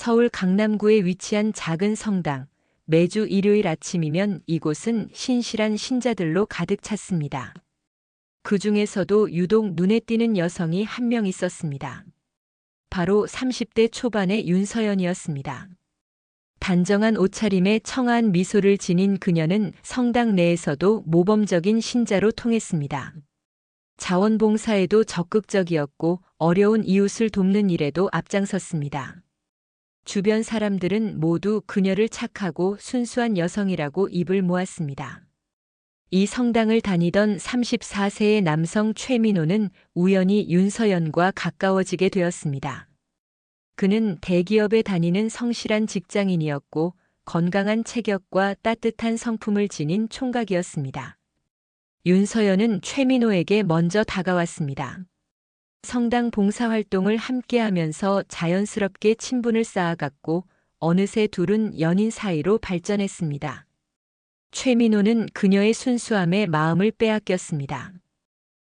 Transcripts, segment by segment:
서울 강남구에 위치한 작은 성당. 매주 일요일 아침이면 이곳은 신실한 신자들로 가득 찼습니다. 그 중에서도 유독 눈에 띄는 여성이 한 명 있었습니다. 바로 30대 초반의 윤서연이었습니다. 단정한 옷차림에 청아한 미소를 지닌 그녀는 성당 내에서도 모범적인 신자로 통했습니다. 자원봉사에도 적극적이었고 어려운 이웃을 돕는 일에도 앞장섰습니다. 주변 사람들은 모두 그녀를 착하고 순수한 여성이라고 입을 모았습니다. 이 성당을 다니던 34세의 남성 최민호는 우연히 윤서연과 가까워지게 되었습니다. 그는 대기업에 다니는 성실한 직장인이었고 건강한 체격과 따뜻한 성품을 지닌 총각이었습니다. 윤서연은 최민호에게 먼저 다가왔습니다. 성당 봉사활동을 함께하면서 자연스럽게 친분을 쌓아갔고 어느새 둘은 연인 사이로 발전했습니다. 최민호는 그녀의 순수함에 마음을 빼앗겼습니다.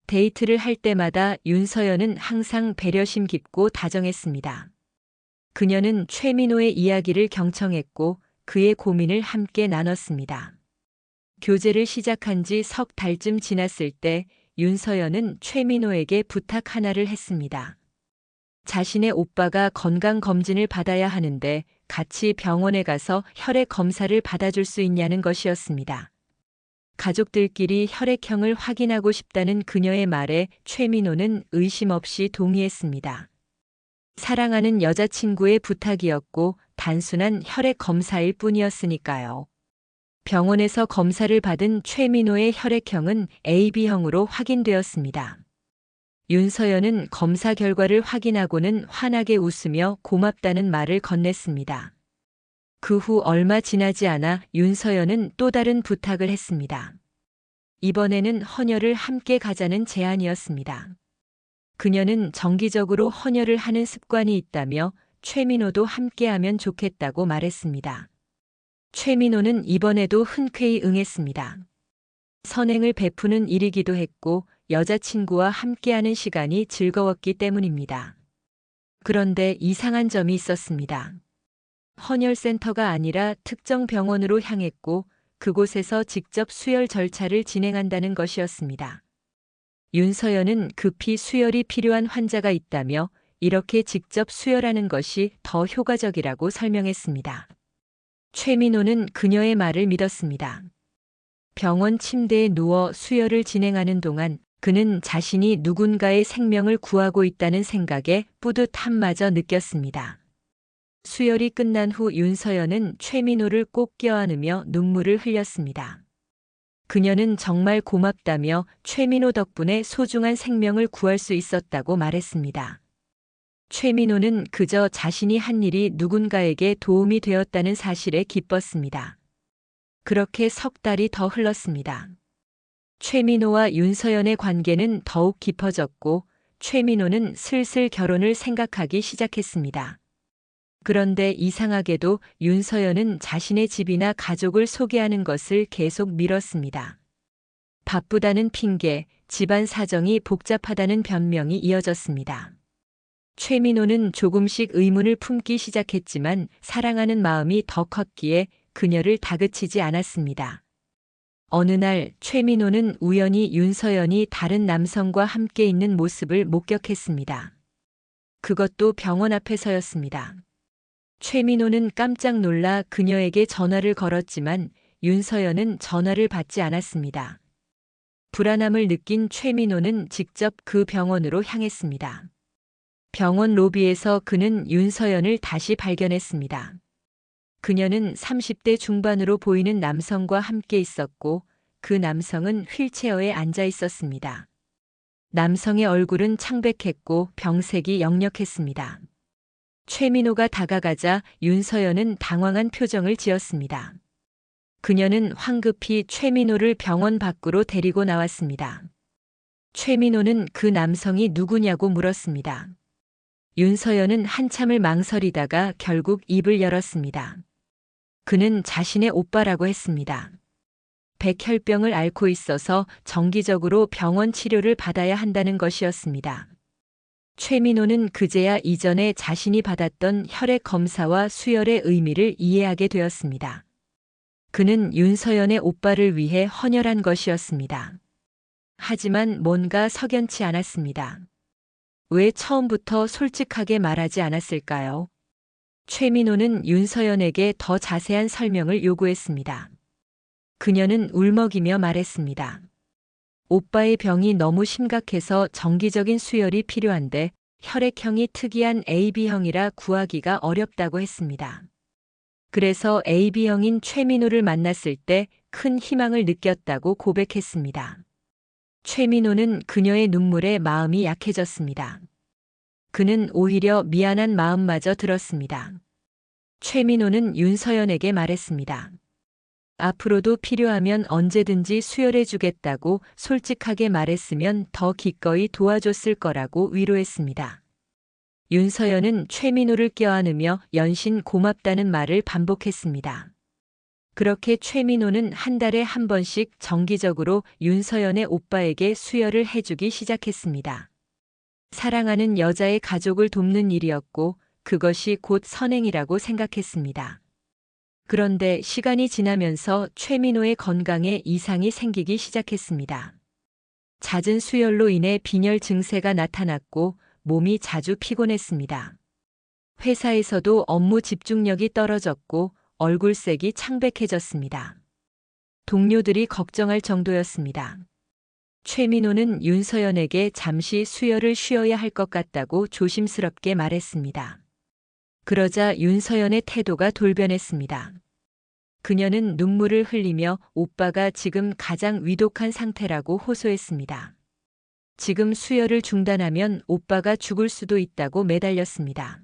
데이트를 할 때마다 윤서연은 항상 배려심 깊고 다정했습니다. 그녀는 최민호의 이야기를 경청했고 그의 고민을 함께 나눴습니다. 교제를 시작한 지 석 달쯤 지났을 때 윤서연은 최민호에게 부탁 하나를 했습니다. 자신의 오빠가 건강검진을 받아야 하는데 같이 병원에 가서 혈액 검사를 받아줄 수 있냐는 것이었습니다. 가족들끼리 혈액형을 확인하고 싶다는 그녀의 말에 최민호는 의심 없이 동의했습니다. 사랑하는 여자친구의 부탁이었고 단순한 혈액 검사일 뿐이었으니까요. 병원에서 검사를 받은 최민호의 혈액형은 AB형으로 확인되었습니다. 윤서연은 검사 결과를 확인하고는 환하게 웃으며 고맙다는 말을 건넸습니다. 그 후 얼마 지나지 않아 윤서연은 또 다른 부탁을 했습니다. 이번에는 헌혈을 함께 가자는 제안이었습니다. 그녀는 정기적으로 헌혈을 하는 습관이 있다며 최민호도 함께하면 좋겠다고 말했습니다. 최민호는 이번에도 흔쾌히 응했습니다. 선행을 베푸는 일이기도 했고 여자친구와 함께하는 시간이 즐거웠기 때문입니다. 그런데 이상한 점이 있었습니다. 헌혈센터가 아니라 특정 병원으로 향했고 그곳에서 직접 수혈 절차를 진행한다는 것이었습니다. 윤서연은 급히 수혈이 필요한 환자가 있다며 이렇게 직접 수혈하는 것이 더 효과적이라고 설명했습니다. 최민호는 그녀의 말을 믿었습니다. 병원 침대에 누워 수혈을 진행하는 동안 그는 자신이 누군가의 생명을 구하고 있다는 생각에 뿌듯함마저 느꼈습니다. 수혈이 끝난 후 윤서연은 최민호를 꼭 껴안으며 눈물을 흘렸습니다. 그녀는 정말 고맙다며 최민호 덕분에 소중한 생명을 구할 수 있었다고 말했습니다. 최민호는 그저 자신이 한 일이 누군가에게 도움이 되었다는 사실에 기뻤습니다. 그렇게 석 달이 더 흘렀습니다. 최민호와 윤서연의 관계는 더욱 깊어졌고 최민호는 슬슬 결혼을 생각하기 시작했습니다. 그런데 이상하게도 윤서연은 자신의 집이나 가족을 소개하는 것을 계속 미뤘습니다. 바쁘다는 핑계, 집안 사정이 복잡하다는 변명이 이어졌습니다. 최민호는 조금씩 의문을 품기 시작했지만 사랑하는 마음이 더 컸기에 그녀를 다그치지 않았습니다. 어느 날 최민호는 우연히 윤서연이 다른 남성과 함께 있는 모습을 목격했습니다. 그것도 병원 앞에서였습니다. 최민호는 깜짝 놀라 그녀에게 전화를 걸었지만 윤서연은 전화를 받지 않았습니다. 불안함을 느낀 최민호는 직접 그 병원으로 향했습니다. 병원 로비에서 그는 윤서연을 다시 발견했습니다. 그녀는 30대 중반으로 보이는 남성과 함께 있었고 그 남성은 휠체어에 앉아 있었습니다. 남성의 얼굴은 창백했고 병색이 역력했습니다. 최민호가 다가가자 윤서연은 당황한 표정을 지었습니다. 그녀는 황급히 최민호를 병원 밖으로 데리고 나왔습니다. 최민호는 그 남성이 누구냐고 물었습니다. 윤서연은 한참을 망설이다가 결국 입을 열었습니다. 그는 자신의 오빠라고 했습니다. 백혈병을 앓고 있어서 정기적으로 병원 치료를 받아야 한다는 것이었습니다. 최민호는 그제야 이전에 자신이 받았던 혈액 검사와 수혈의 의미를 이해하게 되었습니다. 그는 윤서연의 오빠를 위해 헌혈한 것이었습니다. 하지만 뭔가 석연치 않았습니다. 왜 처음부터 솔직하게 말하지 않았을까요? 최민호는 윤서연에게 더 자세한 설명을 요구했습니다. 그녀는 울먹이며 말했습니다. 오빠의 병이 너무 심각해서 정기적인 수혈이 필요한데 혈액형이 특이한 AB형이라 구하기가 어렵다고 했습니다. 그래서 AB형인 최민호를 만났을 때 큰 희망을 느꼈다고 고백했습니다. 최민호는 그녀의 눈물에 마음이 약해졌습니다. 그는 오히려 미안한 마음마저 들었습니다. 최민호는 윤서연에게 말했습니다. 앞으로도 필요하면 언제든지 수혈해 주겠다고 솔직하게 말했으면 더 기꺼이 도와줬을 거라고 위로했습니다. 윤서연은 최민호를 껴안으며 연신 고맙다는 말을 반복했습니다. 그렇게 최민호는 한 달에 한 번씩 정기적으로 윤서연의 오빠에게 수혈을 해주기 시작했습니다. 사랑하는 여자의 가족을 돕는 일이었고 그것이 곧 선행이라고 생각했습니다. 그런데 시간이 지나면서 최민호의 건강에 이상이 생기기 시작했습니다. 잦은 수혈로 인해 빈혈 증세가 나타났고 몸이 자주 피곤했습니다. 회사에서도 업무 집중력이 떨어졌고 얼굴색이 창백해졌습니다. 동료들이 걱정할 정도였습니다. 최민호는 윤서연에게 잠시 수혈을 쉬어야 할 것 같다고 조심스럽게 말했습니다. 그러자 윤서연의 태도가 돌변했습니다. 그녀는 눈물을 흘리며 오빠가 지금 가장 위독한 상태라고 호소했습니다. 지금 수혈을 중단하면 오빠가 죽을 수도 있다고 매달렸습니다.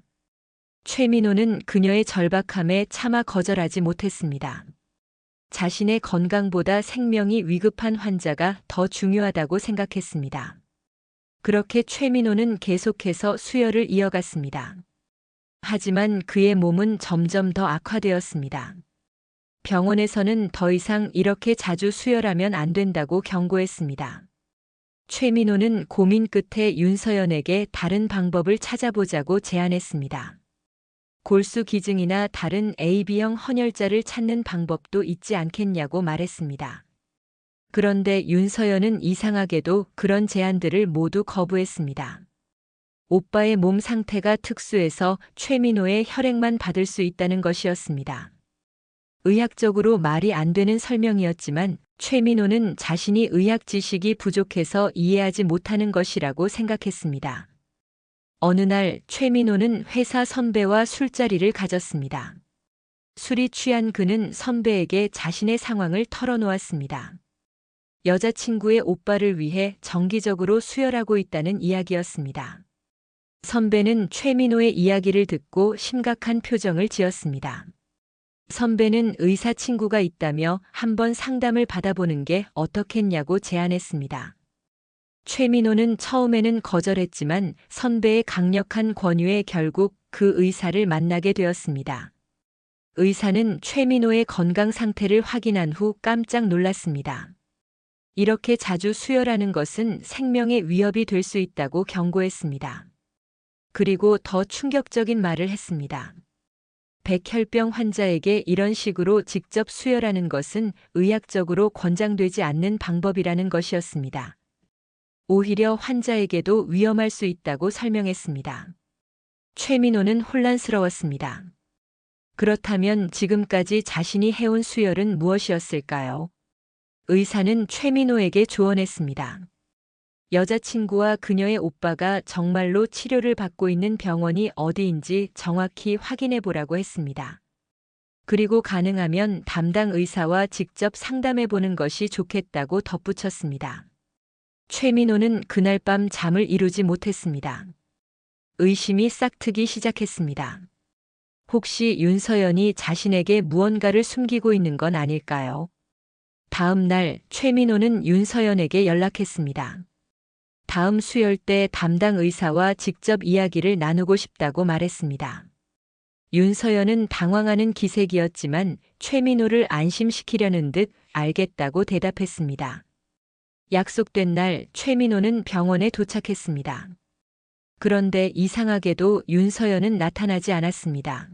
최민호는 그녀의 절박함에 차마 거절하지 못했습니다. 자신의 건강보다 생명이 위급한 환자가 더 중요하다고 생각했습니다. 그렇게 최민호는 계속해서 수혈을 이어갔습니다. 하지만 그의 몸은 점점 더 악화되었습니다. 병원에서는 더 이상 이렇게 자주 수혈하면 안 된다고 경고했습니다. 최민호는 고민 끝에 윤서연에게 다른 방법을 찾아보자고 제안했습니다. 골수 기증이나 다른 AB형 헌혈자를 찾는 방법도 있지 않겠냐고 말했습니다. 그런데 윤서연은 이상하게도 그런 제안들을 모두 거부했습니다. 오빠의 몸 상태가 특수해서 최민호의 혈액만 받을 수 있다는 것이었습니다. 의학적으로 말이 안 되는 설명이었지만 최민호는 자신이 의학 지식이 부족해서 이해하지 못하는 것이라고 생각했습니다. 어느 날 최민호는 회사 선배와 술자리를 가졌습니다. 술이 취한 그는 선배에게 자신의 상황을 털어놓았습니다. 여자친구의 오빠를 위해 정기적으로 수혈하고 있다는 이야기였습니다. 선배는 최민호의 이야기를 듣고 심각한 표정을 지었습니다. 선배는 의사 친구가 있다며 한번 상담을 받아보는 게 어떻겠냐고 제안했습니다. 최민호는 처음에는 거절했지만 선배의 강력한 권유에 결국 그 의사를 만나게 되었습니다. 의사는 최민호의 건강 상태를 확인한 후 깜짝 놀랐습니다. 이렇게 자주 수혈하는 것은 생명의 위협이 될 수 있다고 경고했습니다. 그리고 더 충격적인 말을 했습니다. 백혈병 환자에게 이런 식으로 직접 수혈하는 것은 의학적으로 권장되지 않는 방법이라는 것이었습니다. 오히려 환자에게도 위험할 수 있다고 설명했습니다. 최민호는 혼란스러웠습니다. 그렇다면 지금까지 자신이 해온 수혈은 무엇이었을까요? 의사는 최민호에게 조언했습니다. 여자친구와 그녀의 오빠가 정말로 치료를 받고 있는 병원이 어디인지 정확히 확인해 보라고 했습니다. 그리고 가능하면 담당 의사와 직접 상담해 보는 것이 좋겠다고 덧붙였습니다. 최민호는 그날 밤 잠을 이루지 못했습니다. 의심이 싹트기 시작했습니다. 혹시 윤서연이 자신에게 무언가를 숨기고 있는 건 아닐까요? 다음 날 최민호는 윤서연에게 연락했습니다. 다음 수혈 때 담당 의사와 직접 이야기를 나누고 싶다고 말했습니다. 윤서연은 당황하는 기색이었지만 최민호를 안심시키려는 듯 알겠다고 대답했습니다. 약속된 날 최민호는 병원에 도착했습니다. 그런데 이상하게도 윤서연은 나타나지 않았습니다.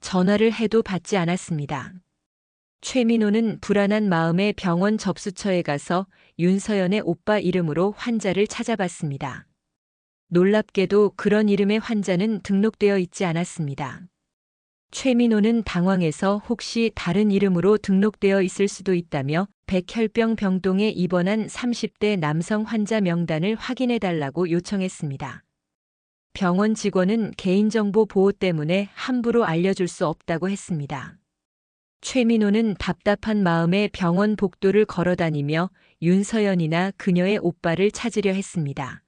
전화를 해도 받지 않았습니다. 최민호는 불안한 마음에 병원 접수처에 가서 윤서연의 오빠 이름으로 환자를 찾아봤습니다. 놀랍게도 그런 이름의 환자는 등록되어 있지 않았습니다. 최민호는 당황해서 혹시 다른 이름으로 등록되어 있을 수도 있다며 백혈병 병동에 입원한 30대 남성 환자 명단을 확인해달라고 요청했습니다. 병원 직원은 개인정보 보호 때문에 함부로 알려줄 수 없다고 했습니다. 최민호는 답답한 마음에 병원 복도를 걸어다니며 윤서연이나 그녀의 오빠를 찾으려 했습니다.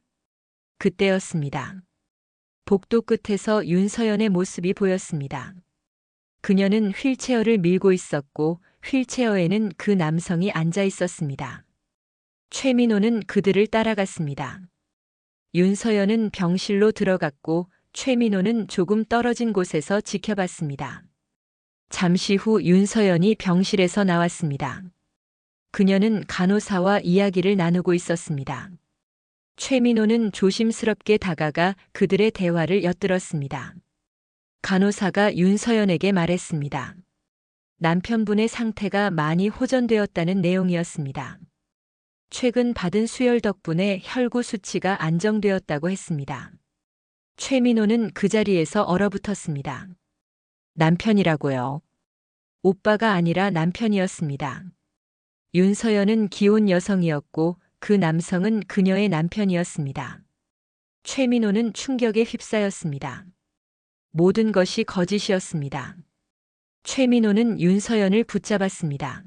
그때였습니다. 복도 끝에서 윤서연의 모습이 보였습니다. 그녀는 휠체어를 밀고 있었고 휠체어에는 그 남성이 앉아 있었습니다. 최민호는 그들을 따라갔습니다. 윤서연은 병실로 들어갔고 최민호는 조금 떨어진 곳에서 지켜봤습니다. 잠시 후 윤서연이 병실에서 나왔습니다. 그녀는 간호사와 이야기를 나누고 있었습니다. 최민호는 조심스럽게 다가가 그들의 대화를 엿들었습니다. 간호사가 윤서연에게 말했습니다. 남편분의 상태가 많이 호전되었다는 내용이었습니다. 최근 받은 수혈 덕분에 혈구 수치가 안정되었다고 했습니다. 최민호는 그 자리에서 얼어붙었습니다. 남편이라고요. 오빠가 아니라 남편이었습니다. 윤서연은 기혼 여성이었고 그 남성은 그녀의 남편이었습니다. 최민호는 충격에 휩싸였습니다. 모든 것이 거짓이었습니다. 최민호는 윤서연을 붙잡았습니다.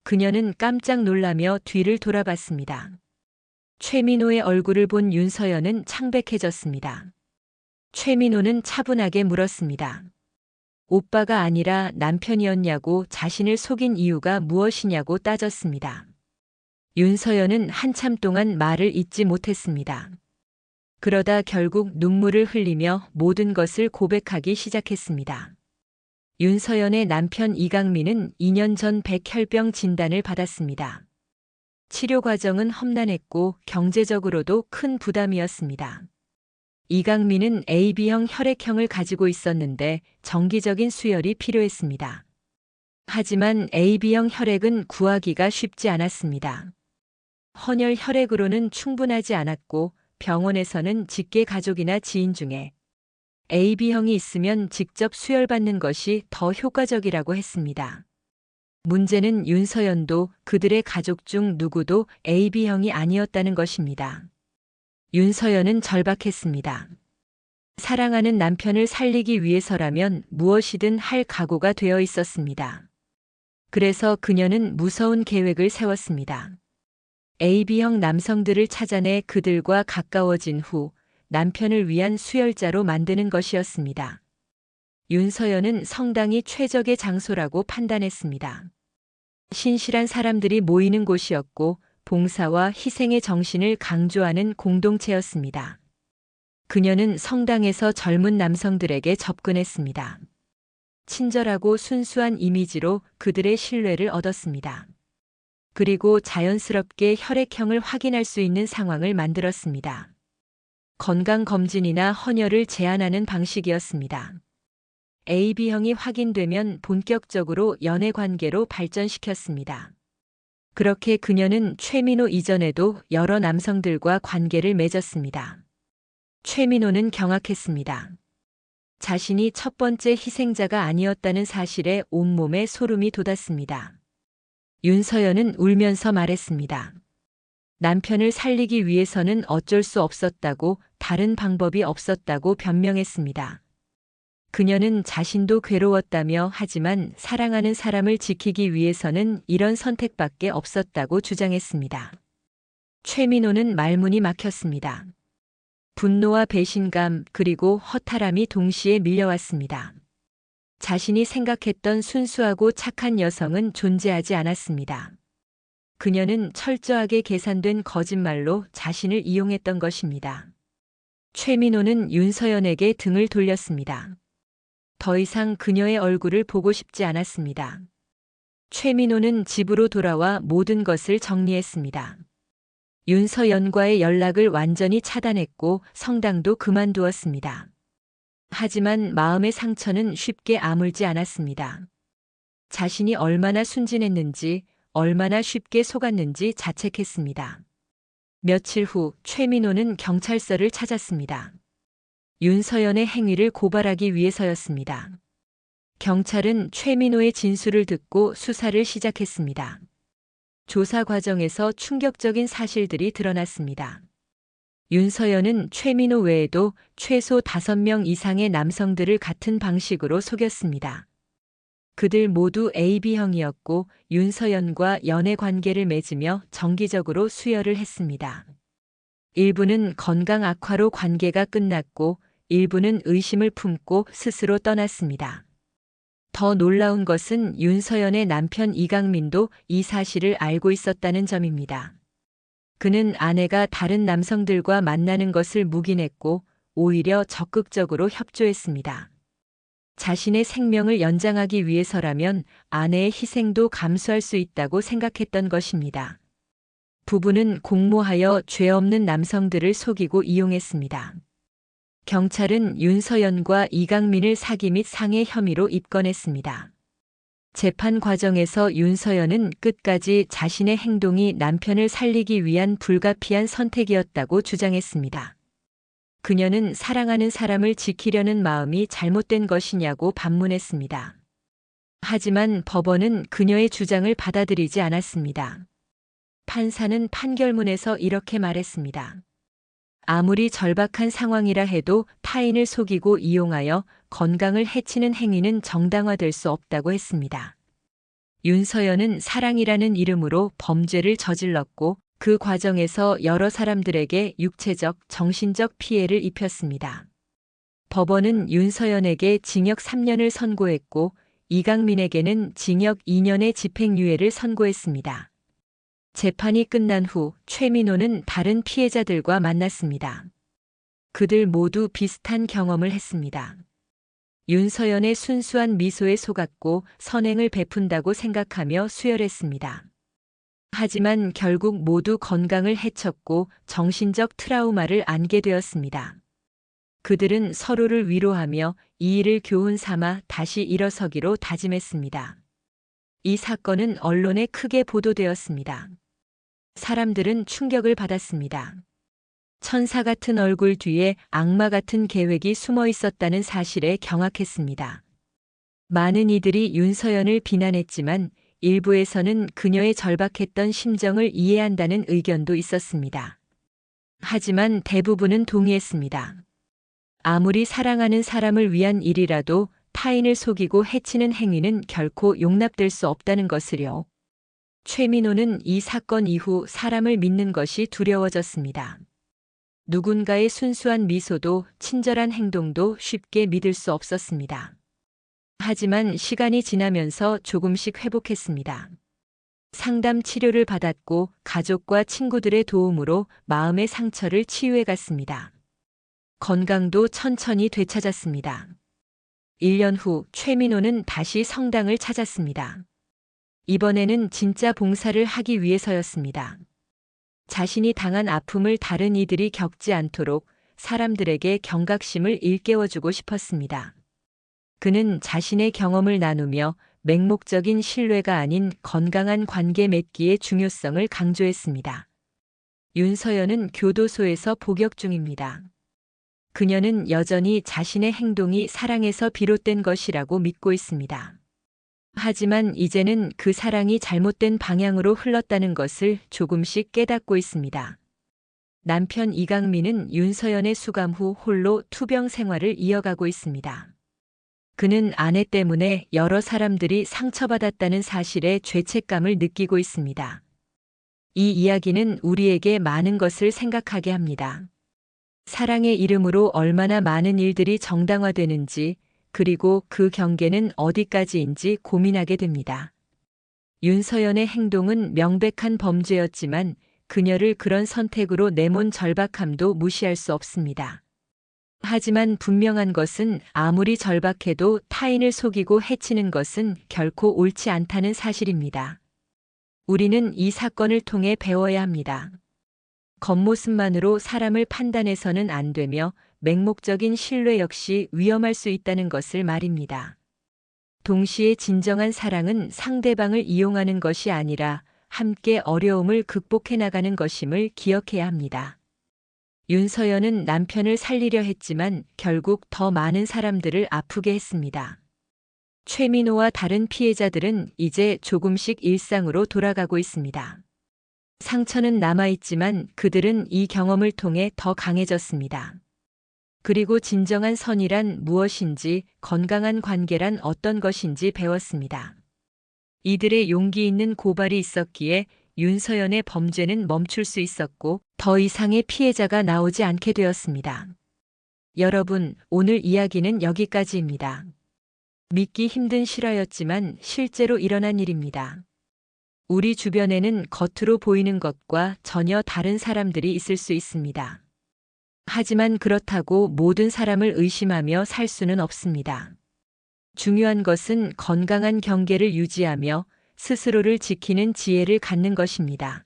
그녀는 깜짝 놀라며 뒤를 돌아봤습니다. 최민호의 얼굴을 본 윤서연은 창백해졌습니다. 최민호는 차분하게 물었습니다. 오빠가 아니라 남편이었냐고 자신을 속인 이유가 무엇이냐고 따졌습니다. 윤서연은 한참 동안 말을 잇지 못했습니다. 그러다 결국 눈물을 흘리며 모든 것을 고백하기 시작했습니다. 윤서연의 남편 이강민은 2년 전 백혈병 진단을 받았습니다. 치료 과정은 험난했고 경제적으로도 큰 부담이었습니다. 이강민은 AB형 혈액형을 가지고 있었는데 정기적인 수혈이 필요했습니다. 하지만 AB형 혈액은 구하기가 쉽지 않았습니다. 헌혈 혈액으로는 충분하지 않았고 병원에서는 직계 가족이나 지인 중에 AB형이 있으면 직접 수혈받는 것이 더 효과적이라고 했습니다. 문제는 윤서연도 그들의 가족 중 누구도 AB형이 아니었다는 것입니다. 윤서연은 절박했습니다. 사랑하는 남편을 살리기 위해서라면 무엇이든 할 각오가 되어 있었습니다. 그래서 그녀는 무서운 계획을 세웠습니다. AB형 남성들을 찾아내 그들과 가까워진 후 남편을 위한 수혈자로 만드는 것이었습니다. 윤서연은 성당이 최적의 장소라고 판단했습니다. 신실한 사람들이 모이는 곳이었고 봉사와 희생의 정신을 강조하는 공동체였습니다. 그녀는 성당에서 젊은 남성들에게 접근했습니다. 친절하고 순수한 이미지로 그들의 신뢰를 얻었습니다. 그리고 자연스럽게 혈액형을 확인할 수 있는 상황을 만들었습니다. 건강검진이나 헌혈을 제안하는 방식이었습니다. AB형이 확인되면 본격적으로 연애관계로 발전시켰습니다. 그렇게 그녀는 최민호 이전에도 여러 남성들과 관계를 맺었습니다. 최민호는 경악했습니다. 자신이 첫 번째 희생자가 아니었다는 사실에 온몸에 소름이 돋았습니다. 윤서연은 울면서 말했습니다. 남편을 살리기 위해서는 어쩔 수 없었다고, 다른 방법이 없었다고 변명했습니다. 그녀는 자신도 괴로웠다며 하지만 사랑하는 사람을 지키기 위해서는 이런 선택밖에 없었다고 주장했습니다. 최민호는 말문이 막혔습니다. 분노와 배신감 그리고 허탈함이 동시에 밀려왔습니다. 자신이 생각했던 순수하고 착한 여성은 존재하지 않았습니다. 그녀는 철저하게 계산된 거짓말로 자신을 이용했던 것입니다. 최민호는 윤서연에게 등을 돌렸습니다. 더 이상 그녀의 얼굴을 보고 싶지 않았습니다. 최민호는 집으로 돌아와 모든 것을 정리했습니다. 윤서연과의 연락을 완전히 차단했고 성당도 그만두었습니다. 하지만 마음의 상처는 쉽게 아물지 않았습니다. 자신이 얼마나 순진했는지, 얼마나 쉽게 속았는지 자책했습니다. 며칠 후 최민호는 경찰서를 찾았습니다. 윤서연의 행위를 고발하기 위해서였습니다. 경찰은 최민호의 진술을 듣고 수사를 시작했습니다. 조사 과정에서 충격적인 사실들이 드러났습니다. 윤서연은 최민호 외에도 최소 5명 이상의 남성들을 같은 방식으로 속였습니다. 그들 모두 AB형이었고 윤서연과 연애 관계를 맺으며 정기적으로 수혈을 했습니다. 일부는 건강 악화로 관계가 끝났고 일부는 의심을 품고 스스로 떠났습니다. 더 놀라운 것은 윤서연의 남편 이강민도 이 사실을 알고 있었다는 점입니다. 그는 아내가 다른 남성들과 만나는 것을 묵인했고 오히려 적극적으로 협조했습니다. 자신의 생명을 연장하기 위해서라면 아내의 희생도 감수할 수 있다고 생각했던 것입니다. 부부는 공모하여 죄 없는 남성들을 속이고 이용했습니다. 경찰은 윤서연과 이강민을 사기 및 상해 혐의로 입건했습니다. 재판 과정에서 윤서연은 끝까지 자신의 행동이 남편을 살리기 위한 불가피한 선택이었다고 주장했습니다. 그녀는 사랑하는 사람을 지키려는 마음이 잘못된 것이냐고 반문했습니다. 하지만 법원은 그녀의 주장을 받아들이지 않았습니다. 판사는 판결문에서 이렇게 말했습니다. 아무리 절박한 상황이라 해도 타인을 속이고 이용하여 건강을 해치는 행위는 정당화될 수 없다고 했습니다. 윤서연은 사랑이라는 이름으로 범죄를 저질렀고 그 과정에서 여러 사람들에게 육체적, 정신적 피해를 입혔습니다. 법원은 윤서연에게 징역 3년을 선고했고 이강민에게는 징역 2년의 집행유예를 선고했습니다. 재판이 끝난 후 최민호는 다른 피해자들과 만났습니다. 그들 모두 비슷한 경험을 했습니다. 윤서연의 순수한 미소에 속았고 선행을 베푼다고 생각하며 수혈했습니다. 하지만 결국 모두 건강을 해쳤고 정신적 트라우마를 안게 되었습니다. 그들은 서로를 위로하며 이 일을 교훈 삼아 다시 일어서기로 다짐했습니다. 이 사건은 언론에 크게 보도되었습니다. 사람들은 충격을 받았습니다. 천사 같은 얼굴 뒤에 악마 같은 계획이 숨어 있었다는 사실에 경악했습니다. 많은 이들이 윤서연을 비난했지만 일부에서는 그녀의 절박했던 심정을 이해한다는 의견도 있었습니다. 하지만 대부분은 동의했습니다. 아무리 사랑하는 사람을 위한 일이라도 타인을 속이고 해치는 행위는 결코 용납될 수 없다는 것을요. 최민호는 이 사건 이후 사람을 믿는 것이 두려워졌습니다. 누군가의 순수한 미소도 친절한 행동도 쉽게 믿을 수 없었습니다. 하지만 시간이 지나면서 조금씩 회복했습니다. 상담 치료를 받았고 가족과 친구들의 도움으로 마음의 상처를 치유해 갔습니다. 건강도 천천히 되찾았습니다. 1년 후 최민호는 다시 성당을 찾았습니다. 이번에는 진짜 봉사를 하기 위해서였습니다. 자신이 당한 아픔을 다른 이들이 겪지 않도록 사람들에게 경각심을 일깨워주고 싶었습니다. 그는 자신의 경험을 나누며 맹목적인 신뢰가 아닌 건강한 관계 맺기의 중요성을 강조했습니다. 윤서연은 교도소에서 복역 중입니다. 그녀는 여전히 자신의 행동이 사랑에서 비롯된 것이라고 믿고 있습니다. 하지만 이제는 그 사랑이 잘못된 방향으로 흘렀다는 것을 조금씩 깨닫고 있습니다. 남편 이강민은 윤서연의 수감 후 홀로 투병 생활을 이어가고 있습니다. 그는 아내 때문에 여러 사람들이 상처받았다는 사실에 죄책감을 느끼고 있습니다. 이 이야기는 우리에게 많은 것을 생각하게 합니다. 사랑의 이름으로 얼마나 많은 일들이 정당화되는지, 그리고 그 경계는 어디까지인지 고민하게 됩니다. 윤서연의 행동은 명백한 범죄였지만 그녀를 그런 선택으로 내몬 절박함도 무시할 수 없습니다. 하지만 분명한 것은 아무리 절박해도 타인을 속이고 해치는 것은 결코 옳지 않다는 사실입니다. 우리는 이 사건을 통해 배워야 합니다. 겉모습만으로 사람을 판단해서는 안 되며 맹목적인 신뢰 역시 위험할 수 있다는 것을 말입니다. 동시에 진정한 사랑은 상대방을 이용하는 것이 아니라 함께 어려움을 극복해 나가는 것임을 기억해야 합니다. 윤서연은 남편을 살리려 했지만 결국 더 많은 사람들을 아프게 했습니다. 최민호와 다른 피해자들은 이제 조금씩 일상으로 돌아가고 있습니다. 상처는 남아있지만 그들은 이 경험을 통해 더 강해졌습니다. 그리고 진정한 선이란 무엇인지, 건강한 관계란 어떤 것인지 배웠습니다. 이들의 용기 있는 고발이 있었기에 윤서연의 범죄는 멈출 수 있었고 더 이상의 피해자가 나오지 않게 되었습니다. 여러분, 오늘 이야기는 여기까지입니다. 믿기 힘든 실화였지만 실제로 일어난 일입니다. 우리 주변에는 겉으로 보이는 것과 전혀 다른 사람들이 있을 수 있습니다. 하지만 그렇다고 모든 사람을 의심하며 살 수는 없습니다. 중요한 것은 건강한 경계를 유지하며 스스로를 지키는 지혜를 갖는 것입니다.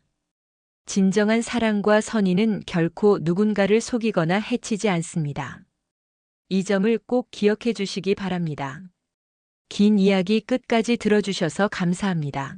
진정한 사랑과 선의는 결코 누군가를 속이거나 해치지 않습니다. 이 점을 꼭 기억해 주시기 바랍니다. 긴 이야기 끝까지 들어주셔서 감사합니다.